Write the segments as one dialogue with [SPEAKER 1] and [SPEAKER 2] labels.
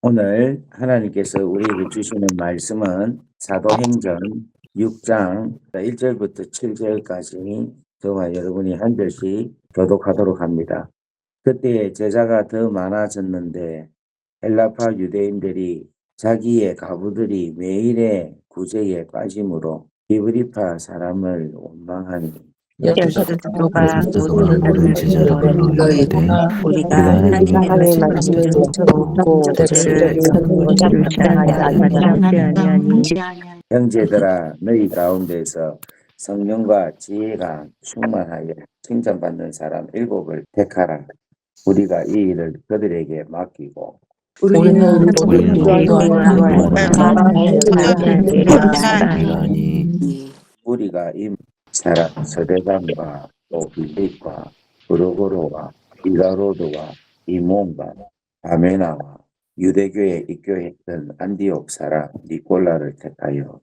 [SPEAKER 1] 오늘 하나님께서 우리에게 주시는 말씀은 사도행전 6장 1절부터 7절까지 저와 여러분이 한 절씩 교독하도록 합니다. 그때 제자가 더 많아졌는데 헬라파 유대인들이 자기의 가부들이 매일의 구제에 빠짐으로 히브리파 사람을 원망하니
[SPEAKER 2] 열두 사도가 모든 제자를 이르되
[SPEAKER 3] 우리가
[SPEAKER 2] 하나님의 말씀을 듣고 그들을 아니하니
[SPEAKER 1] 형제들아 너희 가운데서 성령과 지혜가 충만하여 칭찬받는 사람 7을 택하라. 우리가 이 일을 그들에게 맡기고
[SPEAKER 3] 우리는
[SPEAKER 1] 우리가 이 사람 서대강과 또 빌립과 브루고로와 이가로드와 이몬과 바메나와 유대교에 입교했던 안디옥 사람 니콜라를 택하여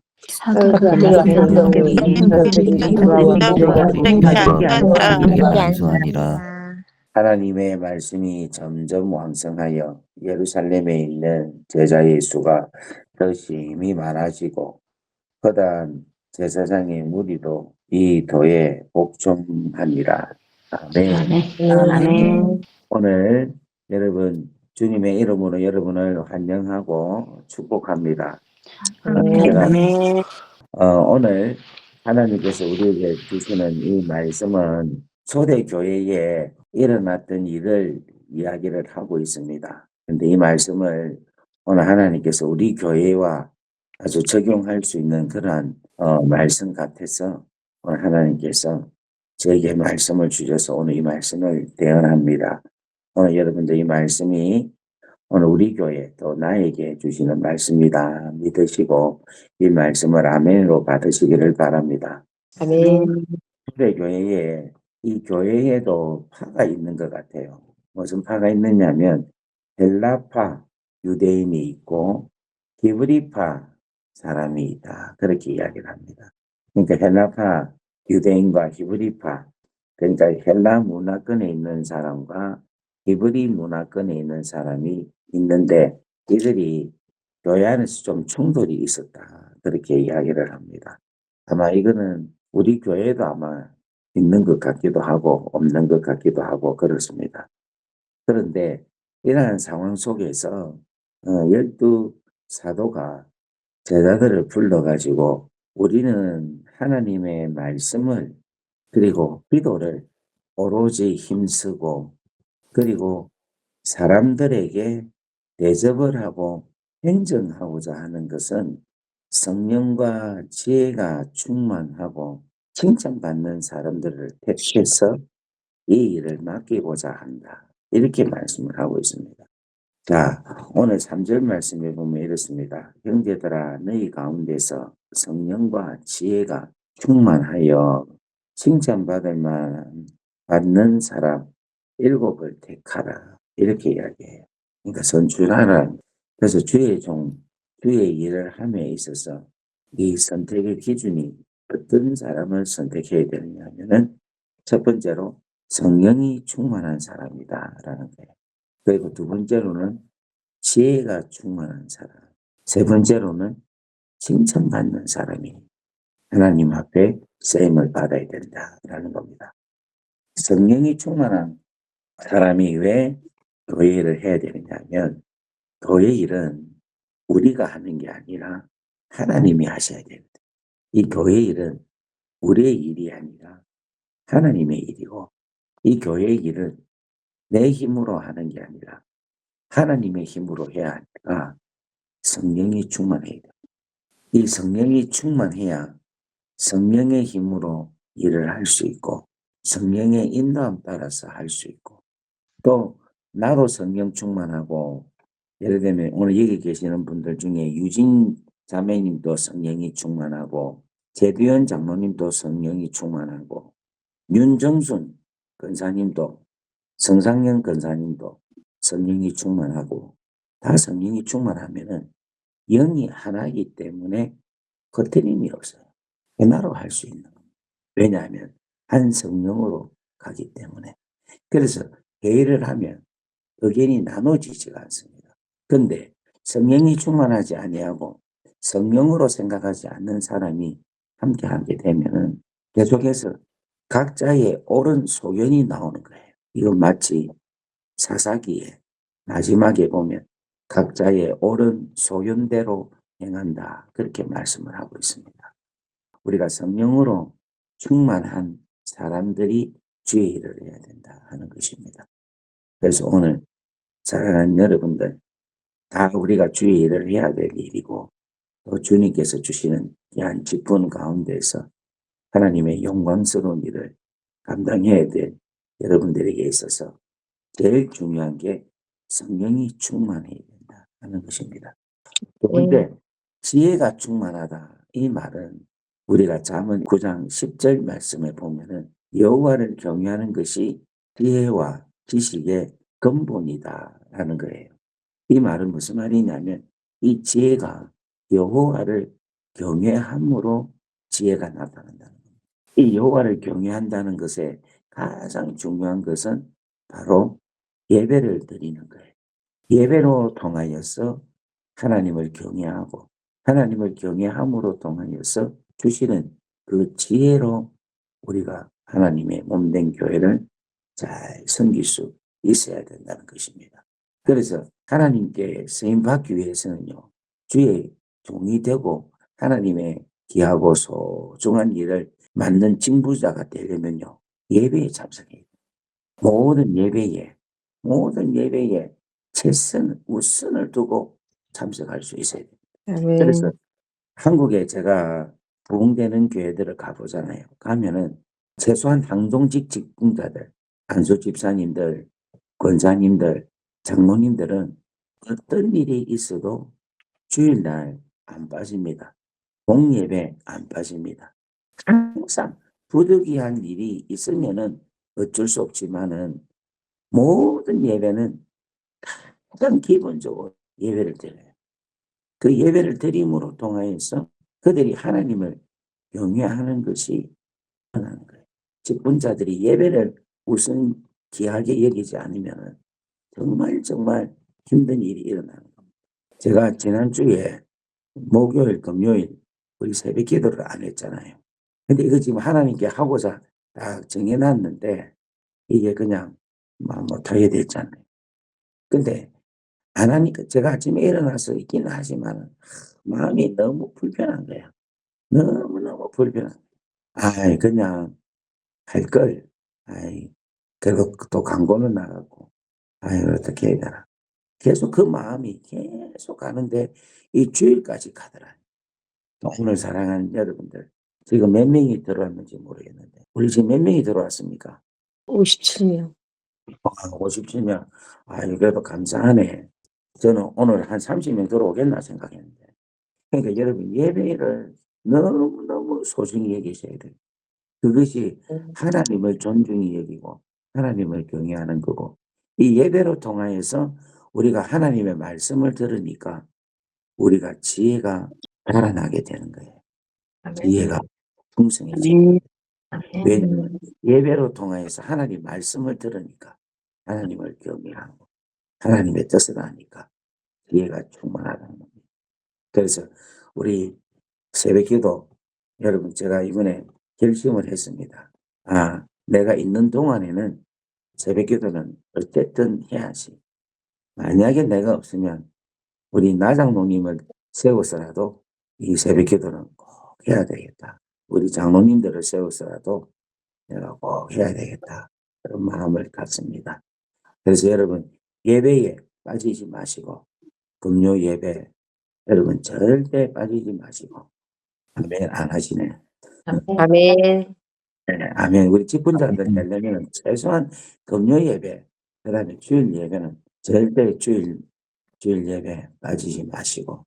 [SPEAKER 1] 하나님의 말씀이 점점 왕성하여 예루살렘에 있는 제자의 수가 더 심히 많아지고 거대한 제사장의 무리도 이 도에 복종하니라. 아멘. 오늘 여러분 주님의 이름으로 여러분을 환영하고 축복합니다. 오늘 하나님께서 우리에게 주시는 이 말씀은 초대교회에 일어났던 일을 이야기를 하고 있습니다. 그런데 이 말씀을 오늘 하나님께서 우리 교회와 아주 적용할 수 있는 그러한 말씀 같아서 오늘 하나님께서 저에게 말씀을 주셔서 오늘 이 말씀을 대언합니다. 오늘 여러분들 이 말씀이 오늘 우리 교회 또 나에게 주시는 말씀이다 믿으시고 이 말씀을 아멘으로 받으시기를 바랍니다.
[SPEAKER 3] 아멘.
[SPEAKER 1] 초대 교회에 이 교회에도 파가 있는 것 같아요. 무슨 파가 있느냐면 헬라파 유대인이 있고 히브리파 사람이 있다. 그렇게 이야기를 합니다. 그러니까 헬라파 유대인과 히브리파, 그러니까 헬라 문화권에 있는 사람과 히브리 문화권에 있는 사람이 있는데 이들이 교회 안에서 좀 충돌이 있었다. 그렇게 이야기를 합니다. 아마 이거는 우리 교회도 아마 있는 것 같기도 하고 없는 것 같기도 하고 그렇습니다. 그런데 이러한 상황 속에서 12사도가 제자들을 불러가지고 우리는 하나님의 말씀을 그리고 기도를 오로지 힘쓰고 그리고 사람들에게 대접을 하고 행정하고자 하는 것은 성령과 지혜가 충만하고 칭찬받는 사람들을 택해서 이 일을 맡기고자 한다. 이렇게 말씀을 하고 있습니다. 자, 오늘 3절 말씀에 보면 이렇습니다. 형제들아 너희 가운데서 성령과 지혜가 충만하여 칭찬받을 만한 받는 사람 7을 택하라. 이렇게 이야기해요. 그러니까 선출하라. 그래서 주의 일을 함에 있어서 이 선택의 기준이 어떤 사람을 선택해야 되느냐 하면은 첫 번째로 성령이 충만한 사람이다라는 거예요. 그리고 두 번째로는 지혜가 충만한 사람. 세 번째로는 칭찬받는 사람이 하나님 앞에 쓰임을 받아야 된다라는 겁니다. 성령이 충만한 사람이 왜 교회 일을 해야 되느냐 하면 교회 일은 우리가 하는 게 아니라 하나님이 하셔야 됩니다. 이 교회 일은 우리의 일이 아니라 하나님의 일이고 이 교회 일은 내 힘으로 하는 게 아니라 하나님의 힘으로 해야 하니까 성령이 충만해야 돼요. 이 성령이 충만해야 성령의 힘으로 일을 할 수 있고 성령의 인도함 따라서 할 수 있고 또 나도 성령 충만하고 예를 들면 오늘 여기 계시는 분들 중에 유진 자매님도 성령이 충만하고 제비연 장로님도 성령이 충만하고 윤정순 권사님도 성상영 권사님도 성령이 충만하고 다 성령이 충만하면은 영이 하나이기 때문에 거트림이 없어요. 변화로 할 수 있는 겁니다. 왜냐하면 한 성령으로 가기 때문에. 그래서 회의를 하면 의견이 나눠지지가 않습니다. 그런데 성령이 충만하지 아니하고 성령으로 생각하지 않는 사람이 함께하게 되면은 계속해서 각자의 옳은 소견이 나오는 거예요. 이건 마치 사사기에 마지막에 보면 각자의 옳은 소견대로 행한다. 그렇게 말씀을 하고 있습니다. 우리가 성령으로 충만한 사람들이 주의 일을 해야 된다 하는 것입니다. 그래서 오늘 사랑하는 여러분들, 다 우리가 주의 일을 해야 될 일이고 또 주님께서 주시는 귀한 직분 가운데서 하나님의 영광스러운 일을 감당해야 될 여러분들에게 있어서 제일 중요한 게 성령이 충만해야 된다 하는 것입니다. 두 번째, 지혜가 충만하다. 이 말은 우리가 잠언 9장 10절 말씀에 보면은 여호와를 경외하는 것이 지혜와 지식의 근본이다라는 거예요. 이 말은 무슨 말이냐면 이 지혜가 여호와를 경외함으로 지혜가 나타난다는 겁니다. 이 여호와를 경외한다는 것에 가장 중요한 것은 바로 예배를 드리는 거예요. 예배로 통하여서 하나님을 경외하고 하나님을 경외함으로 통하여서 주시는 그 지혜로 우리가 하나님의 몸된 교회를 잘 섬길 수 있어야 된다는 것입니다. 그래서 하나님께 쓰임받기 위해서는요, 주의 종이 되고 하나님의 귀하고 소중한 일을 맡는 징부자가 되려면요, 예배에 참석해야 돼요. 모든 예배에 최선, 우선을 두고 참석할 수 있어야 돼요. 그래서 한국에 제가 부흥되는 교회들을 가보잖아요. 가면은 최소한 당동직 직분자들, 안수 집사님들, 권사님들, 장로님들은 어떤 일이 있어도 주일날 안 빠집니다. 공예배 안 빠집니다. 항상 부득이한 일이 있으면은 어쩔 수 없지만은 모든 예배는 가장 기본적으로 예배를 드려요. 그 예배를 드림으로 통하여서 그들이 하나님을 경외하는 것이 하나는 거예요. 직분자들이 예배를 우선 귀하게 여기지 않으면 정말 힘든 일이 일어나는 겁니다. 제가 지난주에 목요일, 금요일 우리 새벽 기도를 안 했잖아요. 근데 이거 지금 하나님께 하고자 딱 정해놨는데 이게 그냥 못하게 됐잖아요. 근데 안 하니까 제가 아침에 일어나서 있기는 하지만 마음이 너무 불편한 거야. 너무너무 불편한 거야. 아이, 그냥 할 걸. 아이, 그리고 또 광고는 나가고. 아이, 어떻게 해야 되나. 계속 그 마음이 계속 가는데 이 주일까지 가더라. 오늘 사랑하는 여러분들, 지금 몇 명이 들어왔는지 모르겠는데, 우리 지금 몇 명이 들어왔습니까?
[SPEAKER 2] 57명.
[SPEAKER 1] 57명. 아이, 그래도 감사하네. 저는 오늘 한 30명 들어오겠나 생각했는데. 그러니까 여러분, 예배를 너무너무 소중히 여기셔야 돼요. 그것이 하나님을 존중히 여기고 하나님을 경외하는 거고, 이 예배로 통하여서 우리가 하나님의 말씀을 들으니까 우리가 지혜가 달아나게 되는 거예요. 지혜가 풍성해지는 거예요. 왜냐하면 예배로 통하여서 하나님 말씀을 들으니까 하나님을 경외하고 하나님의 뜻을 아니까 지혜가 충만하다는 겁니다. 그래서 우리 새벽기도 여러분, 제가 이번에 결심을 했습니다. 내가 있는 동안에는 새벽기도는 어쨌든 해야지. 만약에 내가 없으면 우리 나장로님을 세워서라도 이 새벽기도는 꼭 해야 되겠다. 우리 장로님들을 세워서라도 내가 꼭 해야 되겠다. 그런 마음을 갖습니다. 그래서 여러분, 예배에 빠지지 마시고 금요 예배 여러분 절대 빠지지 마시고. 아멘. 안 하시네.
[SPEAKER 2] 아멘.
[SPEAKER 1] 네, 아멘. 우리 직분자들 되려면 최소한 금요 예배, 그 다음에 주일 예배는 절대 주일 예배 빠지지 마시고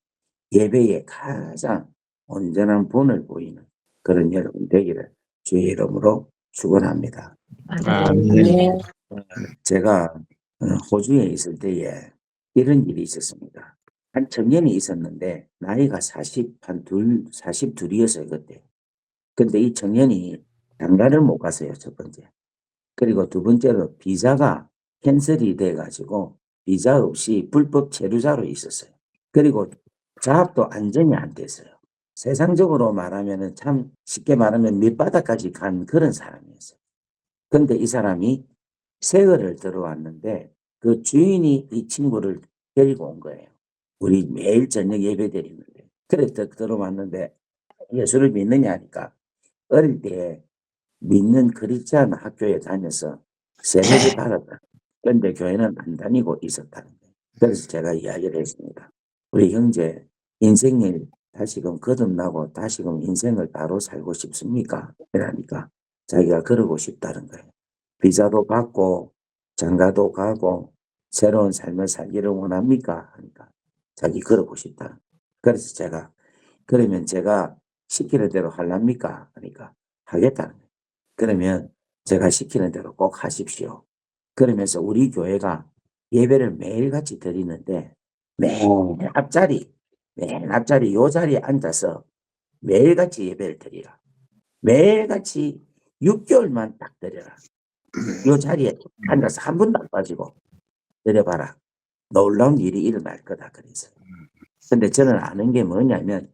[SPEAKER 1] 예배에 가장 온전한 본을 보이는 그런 여러분 되기를 주의 이름으로 축원합니다.
[SPEAKER 2] 아멘.
[SPEAKER 1] 제가 호주에 있을 때에 이런 일이 있었습니다. 한 청년이 있었는데 나이가 42이었어요 그때. 근데 이 청년이 장가를 못 갔어요 첫 번째. 그리고 두 번째로 비자가 캔슬이 돼가지고 비자 없이 불법 체류자로 있었어요. 그리고 자합도 안정이 안 됐어요. 세상적으로 말하면은 참 쉽게 말하면 밑바닥까지 간 그런 사람이었어요. 근데 이 사람이 세월을 들어왔는데 그 주인이 이 친구를 데리고 온 거예요. 우리 매일 저녁 예배 드리는데. 그래 들어왔는데 예수를 믿느냐 하니까 어릴 때 믿는 크리스찬 학교에 다녀서 세례를 받았다. 그런데 교회는 안 다니고 있었다는 거예요. 그래서 제가 이야기를 했습니다. 우리 형제 인생일 다시금 거듭나고 다시금 인생을 바로 살고 싶습니까? 그러니까 자기가 그러고 싶다는 거예요. 비자도 받고 장가도 가고 새로운 삶을 살기를 원합니까? 하니까 자기 그러고 싶다. 그래서 제가 그러면 제가 시키는 대로 할랍니까? 하니까 하겠다는 거예요. 그러면 제가 시키는 대로 꼭 하십시오. 그러면서 우리 교회가 예배를 매일같이 드리는데 매일 앞자리 요 자리에 앉아서 매일같이 예배를 드리라. 매일같이 6개월만 딱 드려라. 요 자리에 앉아서 한 번도 안 빠지고 드려봐라. 놀라운 일이 일어날 거다 그랬어요. 근데 저는 아는 게 뭐냐면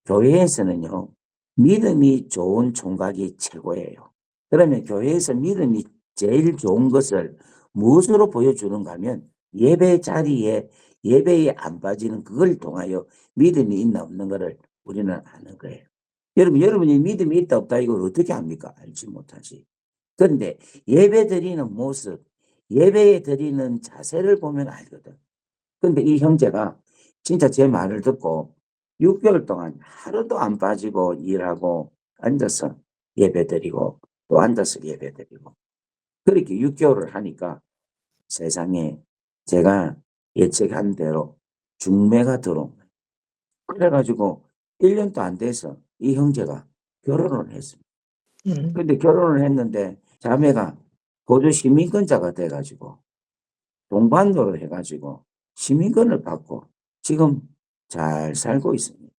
[SPEAKER 1] 교회에서는요, 믿음이 좋은 총각이 최고예요. 그러면 교회에서 믿음이 제일 좋은 것을 무엇으로 보여주는가 하면 예배 자리에 예배에 안 빠지는 그걸 통하여 믿음이 있나 없는 것을 우리는 아는 거예요. 여러분이 믿음이 있다 없다 이걸 어떻게 합니까? 알지 못하지. 그런데 예배 드리는 모습, 예배에 드리는 자세를 보면 알거든. 근데 이 형제가 진짜 제 말을 듣고 6개월 동안 하루도 안 빠지고 일하고 앉아서 예배드리고 또 앉아서 예배드리고 그렇게 6개월을 하니까 세상에 제가 예측한 대로 중매가 들어온 거예요. 그래가지고 1년도 안 돼서 이 형제가 결혼을 했습니다. 근데 결혼을 했는데 자매가 호주 시민권자가 돼가지고 동반도를 해가지고 시민권을 받고 지금 잘 살고 있습니다.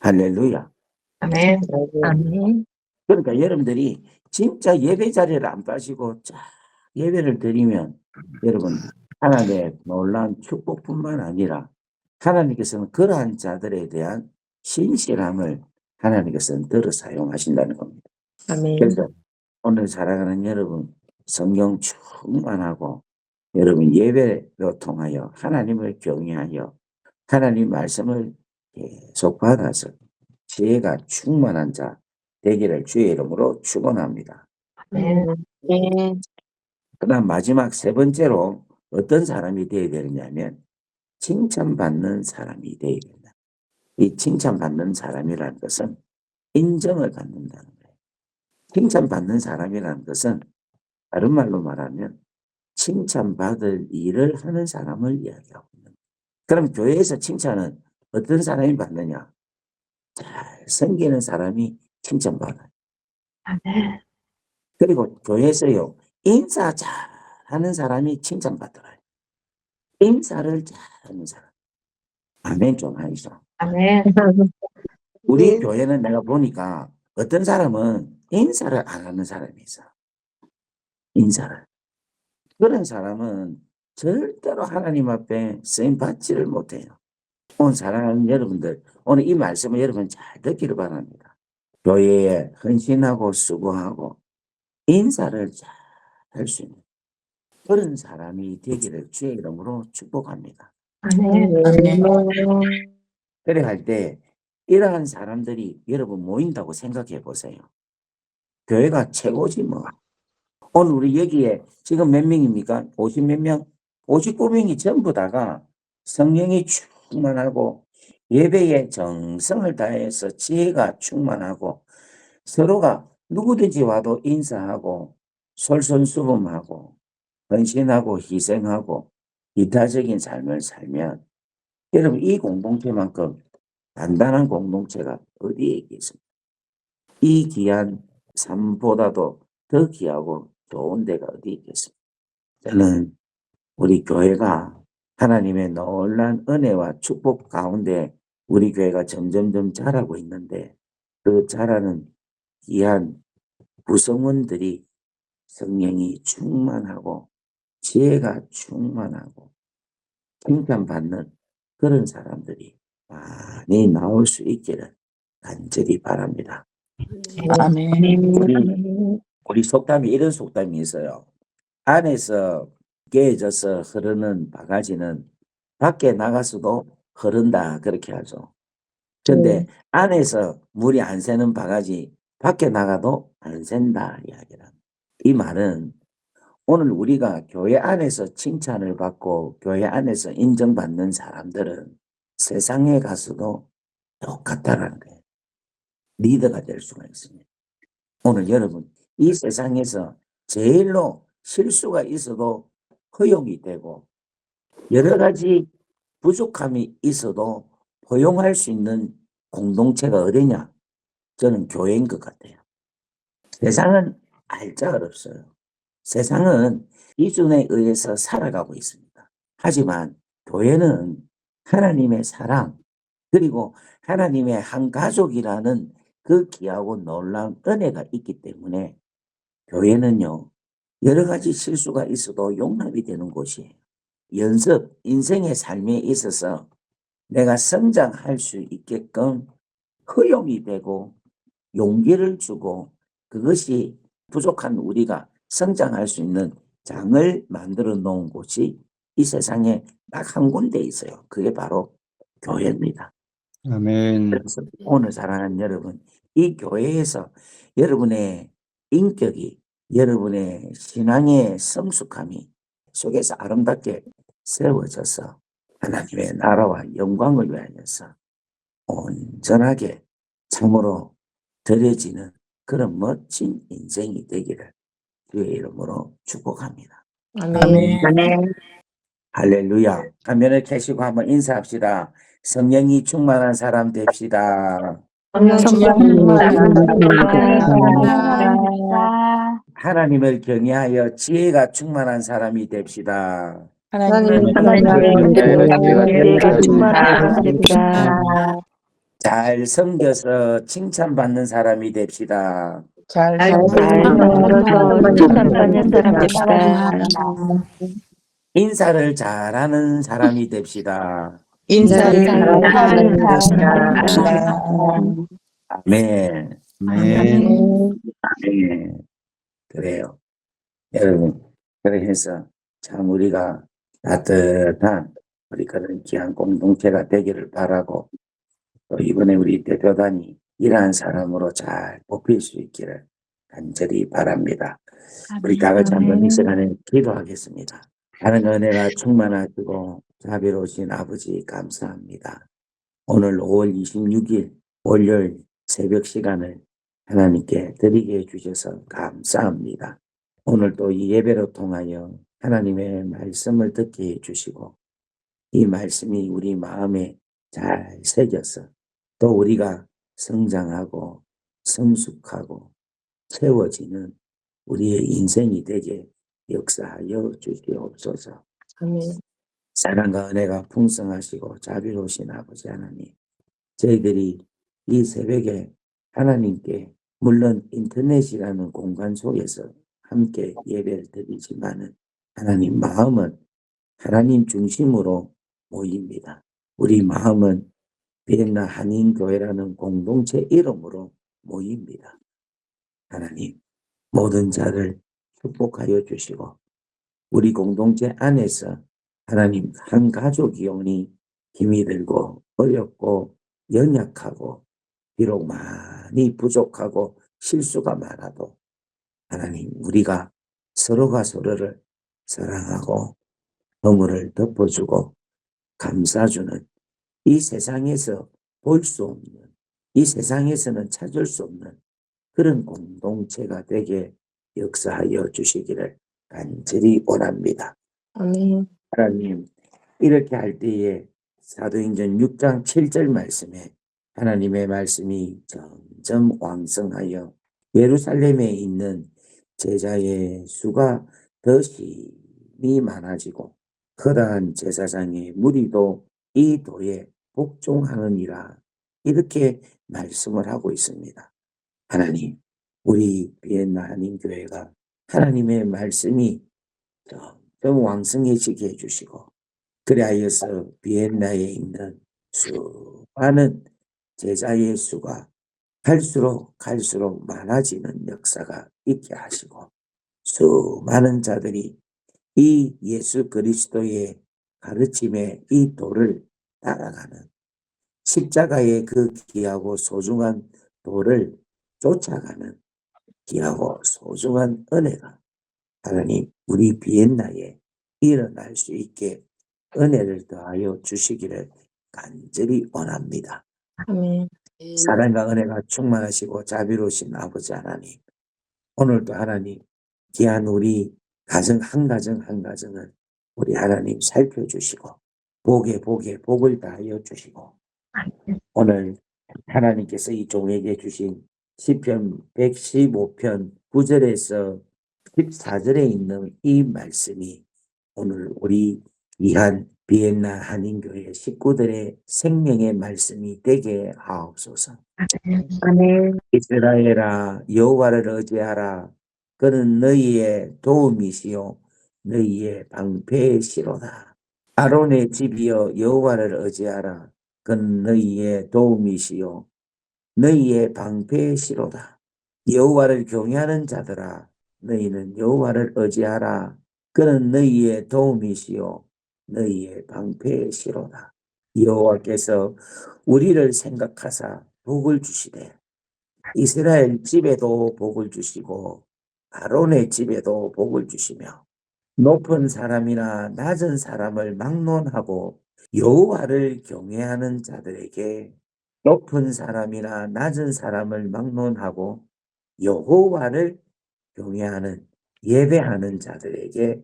[SPEAKER 1] 할렐루야.
[SPEAKER 2] 아멘. 아멘.
[SPEAKER 1] 그러니까 여러분들이 진짜 예배 자리를 안 빠지고 쫙 예배를 드리면 여러분 하나님의 놀라운 축복뿐만 아니라 하나님께서는 그러한 자들에 대한 신실함을 하나님께서는 들어 사용하신다는 겁니다.
[SPEAKER 2] 아멘.
[SPEAKER 1] 그래서 오늘 살아가는 여러분 성령 충만하고 여러분 예배로 통하여 하나님을 경외하여 하나님 말씀을 계속 받아서 지혜가 충만한 자 되기를 주의 이름으로 축원합니다.
[SPEAKER 2] 아멘. 아멘.
[SPEAKER 1] 그다음 마지막 세 번째로 어떤 사람이 되어야 되느냐면 칭찬받는 사람이 되어야 된다. 이 칭찬받는 사람이라는 것은 인정을 받는다는 거예요. 칭찬받는 사람이라는 것은 다른 말로 말하면 칭찬받을 일을 하는 사람을 이야기하고 있는 거예요. 그럼 교회에서 칭찬은 어떤 사람이 받느냐? 잘 섬기는 사람이 칭찬받아요.
[SPEAKER 2] 아멘.
[SPEAKER 1] 그리고 교회에서요, 인사 잘하는 사람이 칭찬받더라요. 인사를 잘하는 사람. 아멘 좀 하이소.
[SPEAKER 2] 아멘.
[SPEAKER 1] 우리 교회는 내가 보니까 어떤 사람은 인사를 안 하는 사람이 있어. 인사를. 그런 사람은 절대로 하나님 앞에 쓰임 받지를 못해요. 오늘 사랑하는 여러분들, 오늘 이 말씀을 여러분 잘 듣기를 바랍니다. 교회에 헌신하고 수고하고 인사를 잘 할 수 있는 그런 사람이 되기를 주의 이름으로 축복합니다.
[SPEAKER 2] 아멘.
[SPEAKER 1] 그래 할 때 이러한 사람들이 여러분 모인다고 생각해 보세요. 교회가 최고지 뭐. 오늘 우리 여기에 지금 몇 명입니까? 50 몇 명? 59명이 전부 다가 성령이 충만하고 예배에 정성을 다해서 지혜가 충만하고 서로가 누구든지 와도 인사하고 솔선수범하고 헌신하고 희생하고 이타적인 삶을 살면 여러분 이 공동체만큼 단단한 공동체가 어디에 있겠습니까? 이 귀한 삶보다도 더 귀하고 좋은 데가 어디 있겠습니까? 저는 우리 교회가 하나님의 놀란 은혜와 축복 가운데 우리 교회가 점점점 자라고 있는데 그 자라는 귀한 구성원들이 성령이 충만하고 지혜가 충만하고 칭찬받는 그런 사람들이 많이 나올 수 있기를 간절히 바랍니다.
[SPEAKER 2] 아멘.
[SPEAKER 1] 우리 속담이 이런 속담이 있어요. 안에서 깨져서 흐르는 바가지는 밖에 나가서도 흐른다 그렇게 하죠. 근데 안에서 물이 안 새는 바가지 밖에 나가도 안 샌다 이야기라. 이 말은 오늘 우리가 교회 안에서 칭찬을 받고 교회 안에서 인정받는 사람들은 세상에 가서도 똑같다라는 거예요. 리더가 될 수가 있습니다. 오늘 여러분 이 세상에서 제일로 실수가 있어도 허용이 되고 여러 가지 부족함이 있어도 포용할 수 있는 공동체가 어디냐? 저는 교회인 것 같아요. 세상은 알자 없어요. 세상은 기준에 의해서 살아가고 있습니다. 하지만 교회는 하나님의 사랑 그리고 하나님의 한 가족이라는 그 귀하고 놀라운 은혜가 있기 때문에 교회는요 여러 가지 실수가 있어도 용납이 되는 곳이에요. 연습, 인생의 삶에 있어서 내가 성장할 수 있게끔 허용이 되고 용기를 주고 그것이 부족한 우리가 성장할 수 있는 장을 만들어 놓은 곳이 이 세상에 딱 한 군데 있어요. 그게 바로 교회입니다.
[SPEAKER 3] 아멘.
[SPEAKER 1] 그래서 오늘 사랑하는 여러분, 이 교회에서 여러분의 인격이 여러분의 신앙의 성숙함이 속에서 아름답게 세워져서 하나님의 나라와 영광을 위하여서 온전하게 참으로 드려지는 그런 멋진 인생이 되기를 주의 이름으로 축복합니다.
[SPEAKER 2] 아멘.
[SPEAKER 1] 할렐루야. 화면을 켜시고 한번 인사합시다. 성령이 충만한 사람 됩시다. 하나님을 경외하여 지혜가 충만한 사람이 됩시다. 잘 섬겨서 칭찬받는 사람이 됩시다.
[SPEAKER 2] 잘
[SPEAKER 4] 칭찬받는 사람 됩시다.
[SPEAKER 1] 인사를 잘하는 사람이 됩시다.
[SPEAKER 2] 인사를
[SPEAKER 4] 잘하는
[SPEAKER 1] 아멘.
[SPEAKER 3] 아멘.
[SPEAKER 1] 아멘. 그래요. 여러분, 그래서 참 우리가 따뜻한 우리 그런 귀한 공동체가 되기를 바라고 또 이번에 우리 대표단이 이러한 사람으로 잘 뽑힐 수 있기를 간절히 바랍니다. 우리 다 같이 한번 이 시간에 기도하겠습니다. 하나님 은혜가 충만하시고 자비로우신 아버지 감사합니다. 오늘 5월 26일 월요일 새벽 시간을 하나님께 드리게 해주셔서 감사합니다. 오늘 또 이 예배로 통하여 하나님의 말씀을 듣게 해주시고 이 말씀이 우리 마음에 잘 새겨서 또 우리가 성장하고 성숙하고 채워지는 우리의 인생이 되게 역사하여 주시옵소서. 사랑과 은혜가 풍성하시고 자비로우신 아버지 하나님, 저희들이 이 새벽에 하나님께 물론 인터넷이라는 공간 속에서 함께 예배를 드리지만은 하나님 마음은 하나님 중심으로 모입니다. 우리 마음은 비엔나 한인교회라는 공동체 이름으로 모입니다. 하나님 모든 자를 축복하여 주시고 우리 공동체 안에서 하나님 한 가족이오니 힘이 들고 어렵고 연약하고 비록 많이 부족하고 실수가 많아도 하나님 우리가 서로가 서로를 사랑하고 허물을 덮어주고 감싸주는 이 세상에서 볼 수 없는 이 세상에서는 찾을 수 없는 그런 공동체가 되게 역사하여 주시기를 간절히 원합니다. 하나님 이렇게 할 때에 사도행전 6장 7절 말씀에 하나님의 말씀이 점점 왕성하여 예루살렘에 있는 제자의 수가 더 심히 많아지고 커다란 제사장의 무리도 이 도에 복종하느니라 이렇게 말씀을 하고 있습니다. 하나님 우리 비엔나 한인교회가 하나님의 말씀이 점점 왕성해지게 해주시고 그리하여서 비엔나에 있는 수많은 제자의 수가 갈수록 많아지는 역사가 있게 하시고 수많은 자들이 이 예수 그리스도의 가르침의 이 도를 따라가는 십자가의 그 귀하고 소중한 도를 쫓아가는 귀하고 소중한 은혜가 하나님 우리 비엔나에 일어날 수 있게 은혜를 더하여 주시기를 간절히 원합니다.
[SPEAKER 4] 아멘.
[SPEAKER 1] 사랑과 은혜가 충만하시고 자비로우신 아버지 하나님, 오늘도 하나님 귀한 우리 가정 한 가정을 우리 하나님 살펴주시고 복을 다하여 주시고 오늘 하나님께서 이 종에게 주신 시편 115편 9절에서 14절에 있는 이 말씀이 오늘 우리 귀한 비엔나 한인교회 식구들의 생명의 말씀이 되게 하옵소서.
[SPEAKER 4] 아멘.
[SPEAKER 1] 이스라엘아 여호와를 의지하라. 그는 너희의 도움이시요 너희의 방패시로다. 아론의 집이여 여호와를 의지하라. 그는 너희의 도움이시요 너희의 방패시로다. 여호와를 경외하는 자들아 너희는 여호와를 의지하라. 그는 너희의 도움이시요 너희의 방패시로다. 여호와께서 우리를 생각하사 복을 주시되 이스라엘 집에도 복을 주시고 아론의 집에도 복을 주시며 높은 사람이나 낮은 사람을 막론하고 여호와를 경외하는 자들에게 높은 사람이나 낮은 사람을 막론하고 여호와를 경외하는 예배하는 자들에게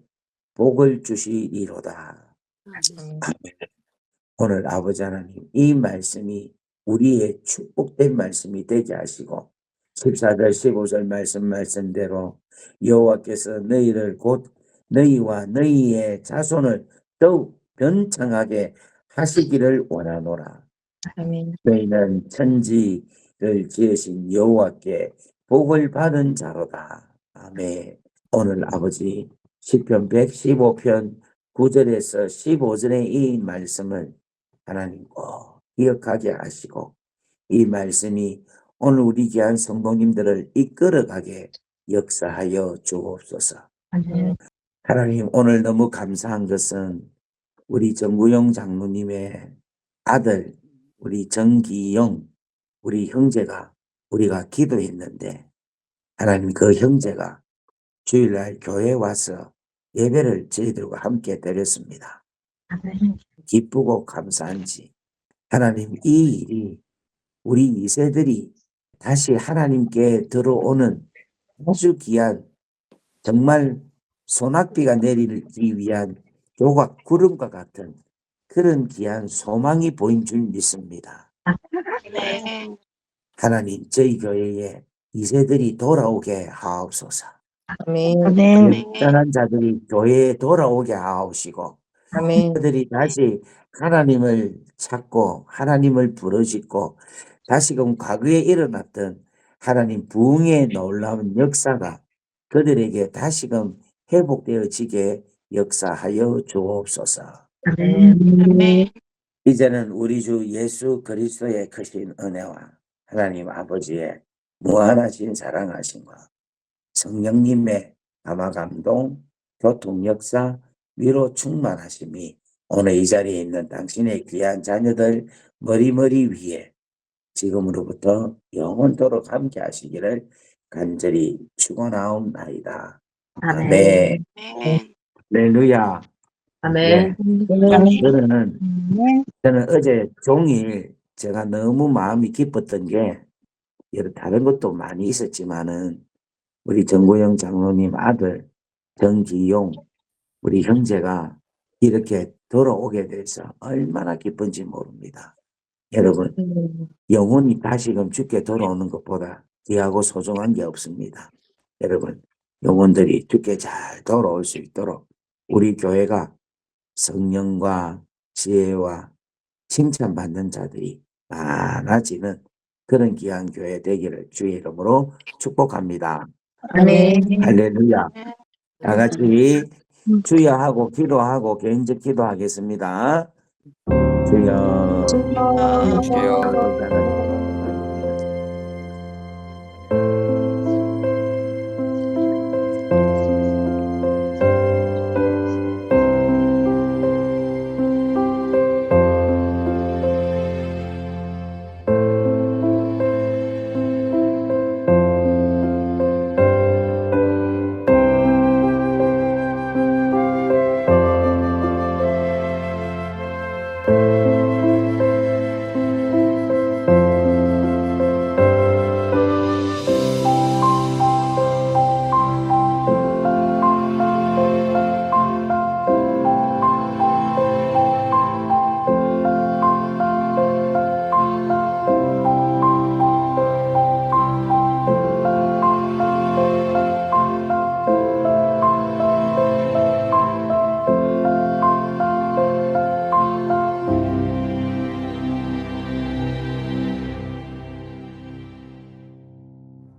[SPEAKER 1] 복을 주시리로다. 아멘. 오늘 아버지 하나님 이 말씀이 우리의 축복된 말씀이 되게 하시고 14절 15절 말씀대로 여호와께서 너희를 곧 너희와 너희의 자손을 더욱 번창하게 하시기를 원하노라.
[SPEAKER 4] 아멘.
[SPEAKER 1] 너희는 천지를 지으신 여호와께 복을 받은 자로다. 아멘. 오늘 아버지 시편 115편 9절에서 15절의 이 말씀을 하나님 꼭 기억하게 하시고 이 말씀이 오늘 우리 귀한 성도님들을 이끌어가게 역사하여 주옵소서.
[SPEAKER 4] 아멘.
[SPEAKER 1] 하나님 오늘 너무 감사한 것은 우리 정구영 장로님의 아들 우리 정기영 우리 형제가 우리가 기도했는데 하나님 그 형제가 주일날 교회에 와서 예배를 저희들과 함께 드렸습니다.
[SPEAKER 4] 아멘.
[SPEAKER 1] 기쁘고 감사한지 하나님 이 일이 우리 2세들이 다시 하나님께 들어오는 아주 귀한 정말 소낙비가 내리기 위한 조각 구름과 같은 그런 귀한 소망이 보인 줄 믿습니다. 하나님 저희 교회에 2세들이 돌아오게 하옵소서.
[SPEAKER 4] 아멘.
[SPEAKER 1] 영전한 자들이 교회에 돌아오게 하옵시고
[SPEAKER 4] 아멘.
[SPEAKER 1] 그들이 다시 하나님을 찾고 하나님을 부르짖고 다시금 과거에 일어났던 하나님 부흥의 놀라운 역사가 그들에게 다시금 회복되어지게 역사하여 주옵소서.
[SPEAKER 4] 아멘.
[SPEAKER 1] 이제는 우리 주 예수 그리스도의 크신 은혜와 하나님 아버지의 무한하신 사랑하심과 성령님의 감화감동, 교통 역사, 위로 충만하심이 오늘 이 자리에 있는 당신의 귀한 자녀들 머리머리 위에 지금으로부터 영원토록 함께 하시기를 간절히 축원하옵나이다. 아멘. 할렐루야.
[SPEAKER 4] 아멘.
[SPEAKER 1] 저는 어제 종일 제가 너무 마음이 기뻤던 게 여러 다른 것도 많이 있었지만은 우리 정구영 장로님 아들 정기용 우리 형제가 이렇게 돌아오게 돼서 얼마나 기쁜지 모릅니다. 여러분 영혼이 다시금 주께 돌아오는 것보다 귀하고 소중한 게 없습니다. 여러분 영혼들이 주께 잘 돌아올 수 있도록 우리 교회가 성령과 지혜와 칭찬받는 자들이 많아지는 그런 귀한 교회 되기를 주의 이름으로 축복합니다.
[SPEAKER 4] 아멘.
[SPEAKER 1] 할렐루야. 다 같이 주여하고 기도하고 개인적 기도하겠습니다. 주여.
[SPEAKER 3] 주여.
[SPEAKER 1] 아버지 하나님